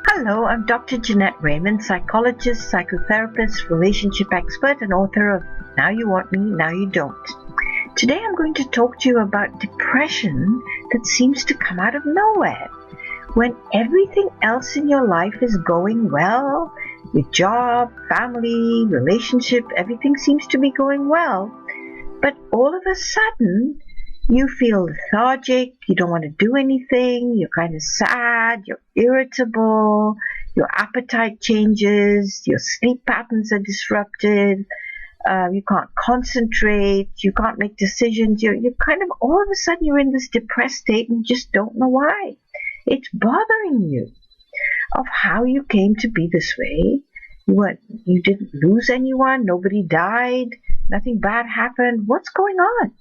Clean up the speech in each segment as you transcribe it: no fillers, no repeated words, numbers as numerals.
Hello, I'm Dr. Jeanette Raymond, psychologist, psychotherapist, relationship expert, and author of Now You Want Me, Now You Don't. Today I'm going to talk to you about depression that seems to come out of nowhere. When everything else in your life is going well, your job, family, relationship, everything seems to be going well. But all of a sudden, you feel lethargic, you don't want to do anything, you're kind of sad, you're irritable, your appetite changes, your sleep patterns are disrupted, you can't concentrate, you can't make decisions, you're kind of, all of a sudden you're in this depressed state and you just don't know why. It's bothering you of how you came to be this way. You didn't lose anyone, nobody died, nothing bad happened. What's going on?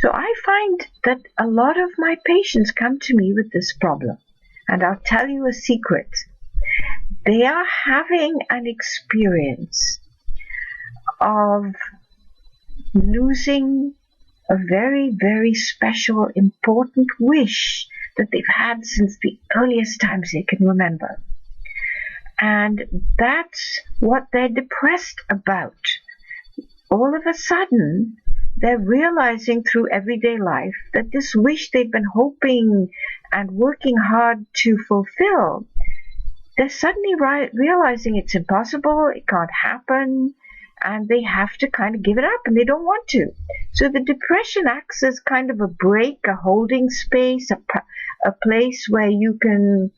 So I find that a lot of my patients come to me with this problem. And I'll tell you a secret. They are having an experience of losing a very, very special, important wish that they've had since the earliest times they can remember. And that's what they're depressed about. All of a sudden, they're realizing through everyday life that this wish they've been hoping and working hard to fulfill, they're suddenly realizing it's impossible, it can't happen, and they have to kind of give it up, and they don't want to. So the depression acts as kind of a break, a holding space, a place where you can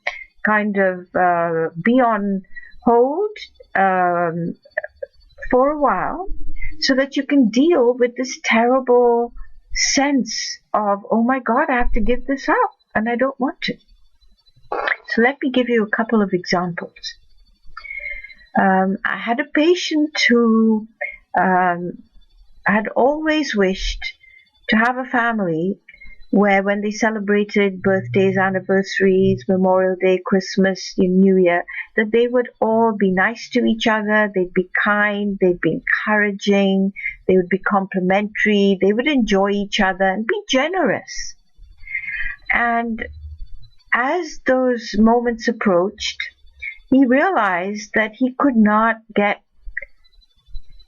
kind of be on hold for a while, so that you can deal with this terrible sense of, oh my God, I have to give this up, and I don't want to. So let me give you a couple of examples. I had a patient who had always wished to have a family where when they celebrated birthdays, anniversaries, Memorial Day, Christmas, New Year, that they would all be nice to each other, they'd be kind, they'd be encouraging, they would be complimentary, they would enjoy each other and be generous. And as those moments approached, he realized that he could not get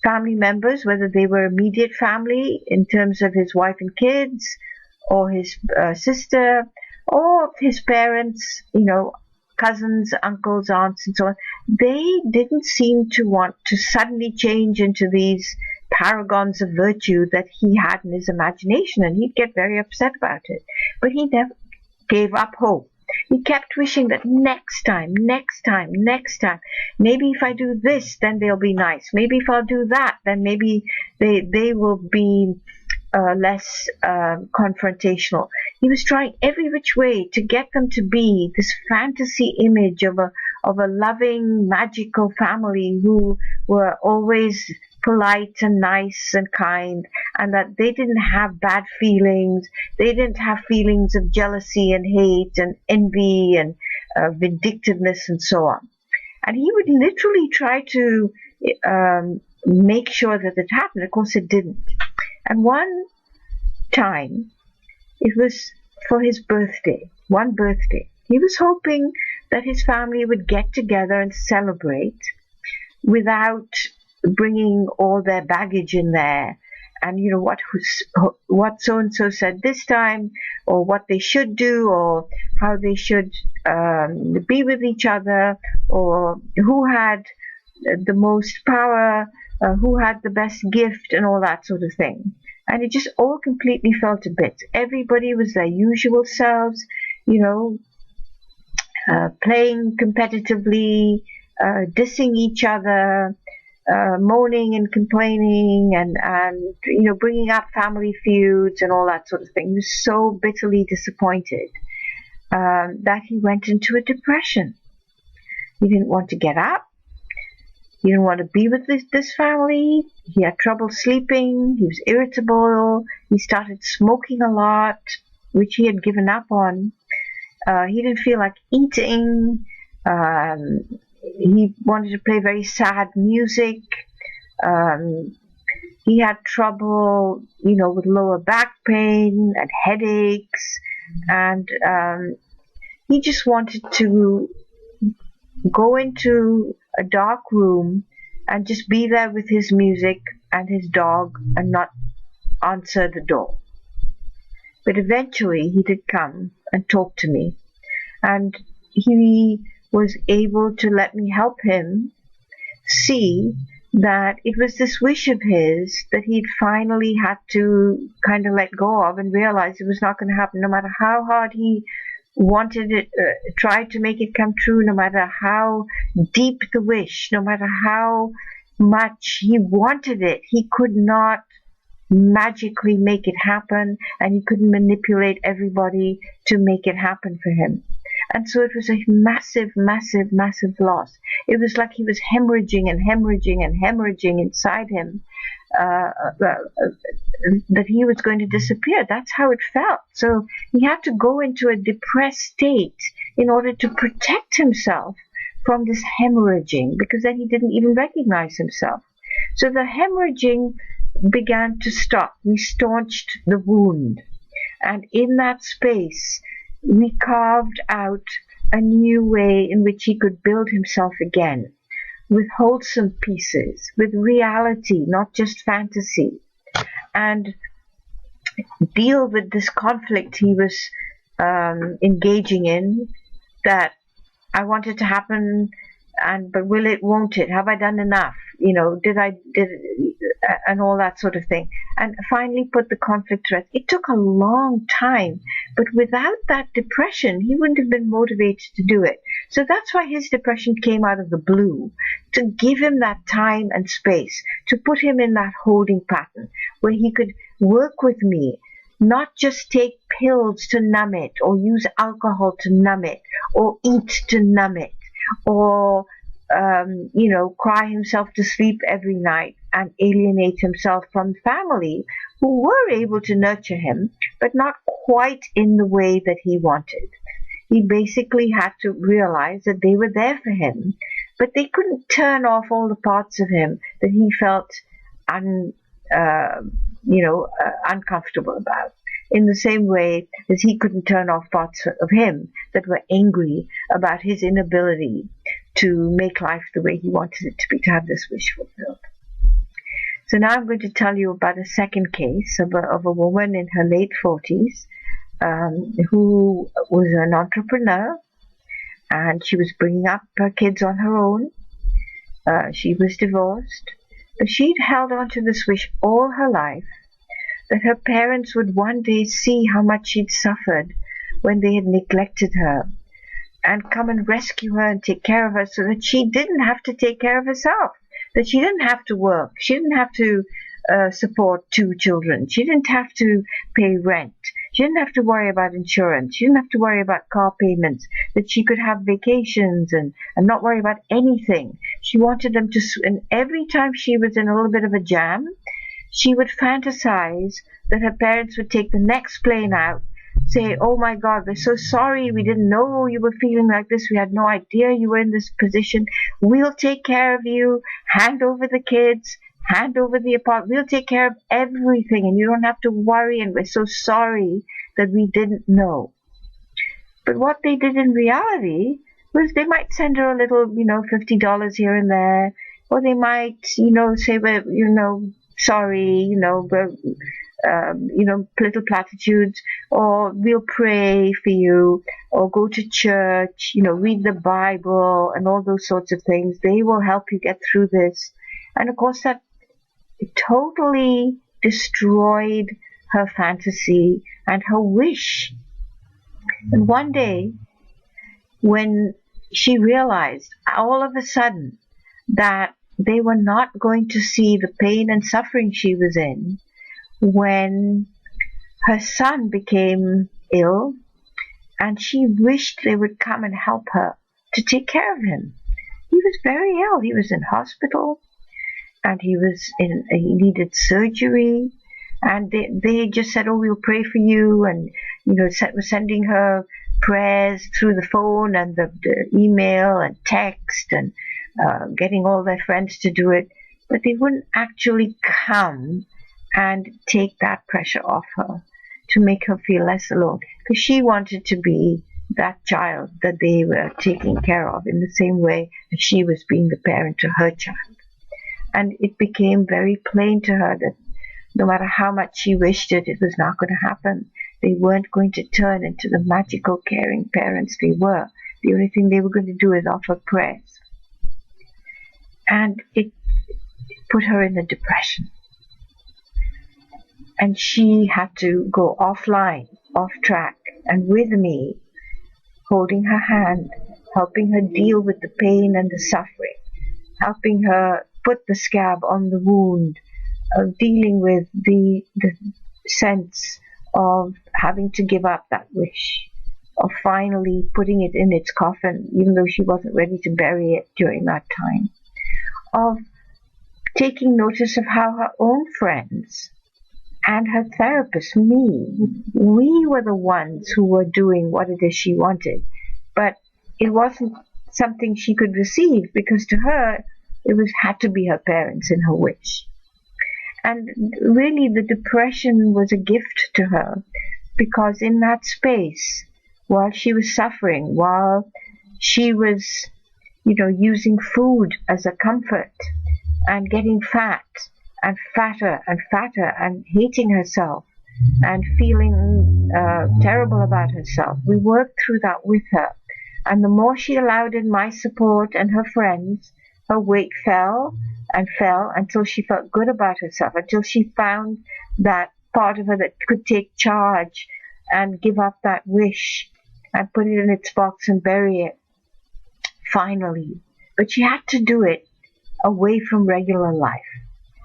family members, whether they were immediate family in terms of his wife and kids, or his sister, or his parents, cousins, uncles, aunts, and so on. They didn't seem to want to suddenly change into these paragons of virtue that he had in his imagination, and he'd get very upset about it. But he never gave up hope. He kept wishing that next time, maybe if I do this, then they'll be nice. Maybe if I'll do that, then maybe they will be less confrontational. He was trying every which way to get them to be this fantasy image of a loving, magical family who were always polite and nice and kind, and that they didn't have bad feelings. They didn't have feelings of jealousy and hate and envy and vindictiveness and so on. And he would literally try to make sure that it happened. Of course, it didn't. And one time, it was for his birthday, one birthday. He was hoping that his family would get together and celebrate without bringing all their baggage in there. And, what so-and-so said this time, or what they should do, or how they should be with each other, or who had the most power, who had the best gift, and all that sort of thing. And it just all completely fell to bits. Everybody was their usual selves, playing competitively, dissing each other, moaning and complaining, and bringing up family feuds and all that sort of thing. He was so bitterly disappointed that he went into a depression. He didn't want to get up. He didn't want to be with this family. He had trouble sleeping. He was irritable. He started smoking a lot, which he had given up on. He didn't feel like eating. He wanted to play very sad music. He had trouble, with lower back pain and headaches. And he just wanted to go into a dark room and just be there with his music and his dog and not answer the door. But eventually he did come and talk to me, and he was able to let me help him see that it was this wish of his that he'd finally had to kind of let go of, and realize it was not going to happen no matter how hard he wanted it, tried to make it come true, no matter how deep the wish, no matter how much he wanted it, he could not magically make it happen, and he couldn't manipulate everybody to make it happen for him. And so it was a massive, massive, massive loss. It was like he was hemorrhaging and hemorrhaging and hemorrhaging inside him, that he was going to disappear. That's how it felt. So he had to go into a depressed state in order to protect himself from this hemorrhaging, because then he didn't even recognize himself. So the hemorrhaging began to stop. We staunched the wound. And in that space, we carved out a new way in which he could build himself again, with wholesome pieces, with reality, not just fantasy, and deal with this conflict he was engaging in, that I wanted to happen, but will it, won't it? Have I done enough? And all that sort of thing. And finally put the conflict to rest. It took a long time, but without that depression, he wouldn't have been motivated to do it. So that's why his depression came out of the blue, to give him that time and space, to put him in that holding pattern where he could work with me, not just take pills to numb it, or use alcohol to numb it, or eat to numb it, or cry himself to sleep every night and alienate himself from family who were able to nurture him, but not quite in the way that he wanted. He basically had to realize that they were there for him, but they couldn't turn off all the parts of him that he felt uncomfortable about. In the same way as he couldn't turn off parts of him that were angry about his inability to make life the way he wanted it to be, to have this wish fulfilled. So now I'm going to tell you about a second case of a woman in her late 40s who was an entrepreneur, and she was bringing up her kids on her own. She was divorced, but she'd held on to this wish all her life, that her parents would one day see how much she'd suffered when they had neglected her, and come and rescue her and take care of her, so that she didn't have to take care of herself, that she didn't have to work, she didn't have to support 2 children, she didn't have to pay rent, she didn't have to worry about insurance, she didn't have to worry about car payments, that she could have vacations and not worry about anything. She wanted them to, and every time she was in a little bit of a jam, she would fantasize that her parents would take the next plane out, say, "Oh my God, we're so sorry, we didn't know you were feeling like this, we had no idea you were in this position, we'll take care of you, hand over the kids, hand over the apartment, we'll take care of everything, and you don't have to worry, and we're so sorry that we didn't know." But what they did in reality was they might send her a little, $50 here and there, or they might, say, "Well, sorry, little platitudes, or we'll pray for you, or go to church, read the Bible," and all those sorts of things. They will help you get through this. And of course, that totally destroyed her fantasy and her wish. And one day, when she realized all of a sudden that they were not going to see the pain and suffering she was in, when her son became ill, and she wished they would come and help her to take care of him. He was very ill. He was in hospital, and he needed surgery, and they just said, "Oh, we'll pray for you," and were sending her prayers through the phone and the email and text, and getting all their friends to do it, but they wouldn't actually come and take that pressure off her to make her feel less alone, because she wanted to be that child that they were taking care of in the same way that she was being the parent to her child. And it became very plain to her that no matter how much she wished it, it was not going to happen. They weren't going to turn into the magical, caring parents they were. The only thing they were going to do is offer prayers. And it put her in a depression. And she had to go offline, off track, and with me, holding her hand, helping her deal with the pain and the suffering, helping her put the scab on the wound, dealing with the sense of having to give up that wish, of finally putting it in its coffin, even though she wasn't ready to bury it during that time, of taking notice of how her own friends and her therapist, me, we were the ones who were doing what it is she wanted. But it wasn't something she could receive, because to her, it had to be her parents in her wish. And really the depression was a gift to her, because in that space, while she was suffering, while she was, using food as a comfort and getting fat and fatter and fatter and hating herself and feeling terrible about herself, we worked through that with her. And the more she allowed in my support and her friends, her weight fell and fell until she felt good about herself, until she found that part of her that could take charge and give up that wish and put it in its box and bury it, finally. But she had to do it away from regular life.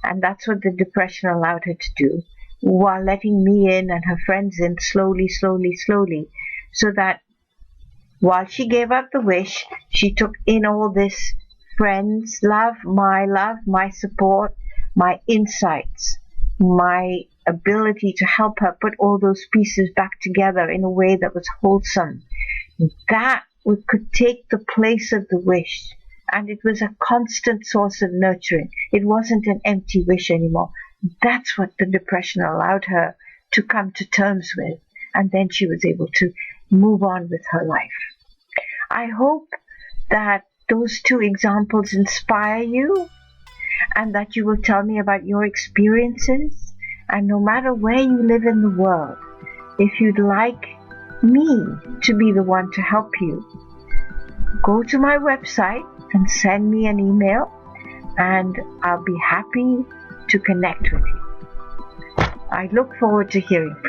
And that's what the depression allowed her to do, while letting me in and her friends in slowly, slowly, slowly, so that while she gave up the wish, she took in all this friends' love, my support, my insights, my ability to help her put all those pieces back together in a way that was wholesome. That could take the place of the wish. And it was a constant source of nurturing. It wasn't an empty wish anymore. That's what the depression allowed her to come to terms with. And then she was able to move on with her life. I hope that those two examples inspire you, and that you will tell me about your experiences. And no matter where you live in the world, if you'd like me to be the one to help you, go to my website and send me an email, and I'll be happy to connect with you. I look forward to hearing from you.